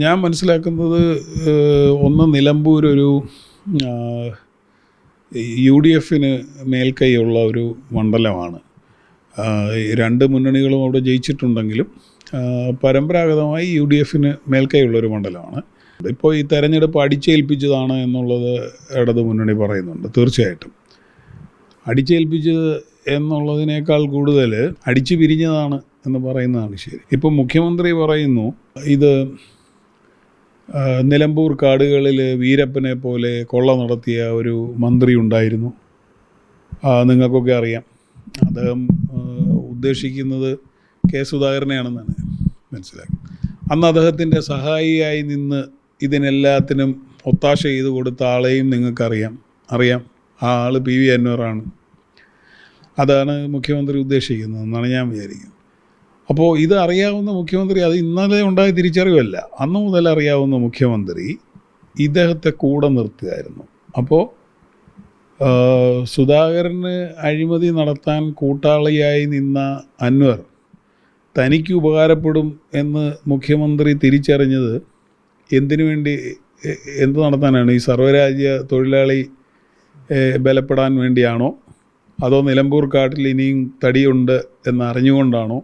ഞാൻ മനസ്സിലാക്കുന്നത് ഒന്ന് നിലമ്പൂർ ഒരു UDFന് മേൽക്കൈയുള്ള ഒരു മണ്ഡലമാണ്. രണ്ട് മുന്നണികളും അവിടെ ജയിച്ചിട്ടുണ്ടെങ്കിലും പരമ്പരാഗതമായി UDFന് മേൽക്കൈയുള്ളൊരു മണ്ഡലമാണ്. ഇപ്പോൾ ഈ തെരഞ്ഞെടുപ്പ് അടിച്ചേൽപ്പിച്ചതാണ് എന്നുള്ളത് ഇടതു മുന്നണി പറയുന്നുണ്ട്. തീർച്ചയായിട്ടും അടിച്ചേൽപ്പിച്ചത് എന്നുള്ളതിനേക്കാൾ കൂടുതൽ അടിച്ചു പിരിഞ്ഞതാണ് എന്ന് പറയുന്നതാണ് ശരി. ഇപ്പം മുഖ്യമന്ത്രി പറയുന്നു ഇത് നിലമ്പൂർ കാടുകളിൽ വീരപ്പനെ പോലെ കൊള്ള നടത്തിയ ഒരു മന്ത്രി ഉണ്ടായിരുന്നു, നിങ്ങൾക്കൊക്കെ അറിയാം. അദ്ദേഹം ഉദ്ദേശിക്കുന്നത് കെ സുധാകരനെയാണെന്നാണ് മനസ്സിലാക്കുന്നത്. അന്ന് അദ്ദേഹത്തിൻ്റെ സഹായിയായി നിന്ന് ഇതിനെല്ലാത്തിനും ഒത്താശ ചെയ്ത് കൊടുത്ത ആളെയും നിങ്ങൾക്കറിയാം. ആ ആൾ PV അൻവറാണ്. അതാണ് മുഖ്യമന്ത്രി ഉദ്ദേശിക്കുന്നതെന്നാണ് ഞാൻ വിചാരിക്കുന്നത്. അപ്പോൾ ഇത് അറിയാവുന്ന മുഖ്യമന്ത്രി, അത് ഇന്നലെ ഉണ്ടായ തിരിച്ചറിവല്ല, അന്ന് മുതൽ അറിയാവുന്ന മുഖ്യമന്ത്രി ഇദ്ദേഹത്തെ കൂടെ നിർത്തുകയായിരുന്നു. അപ്പോൾ സുധാകരന് അഴിമതി നടത്താൻ കൂട്ടാളിയായി നിന്ന അൻവർ തനിക്ക് ഉപകാരപ്പെടും എന്ന് മുഖ്യമന്ത്രി തിരിച്ചറിഞ്ഞത് എന്ത് നടത്താനാണ്? ഈ സർവ്വരാജ്യ തൊഴിലാളി ബലപ്പെടാൻ വേണ്ടിയാണോ, അതോ നിലമ്പൂർ കാട്ടിൽ ഇനിയും തടിയുണ്ട് എന്നറിഞ്ഞുകൊണ്ടാണോ?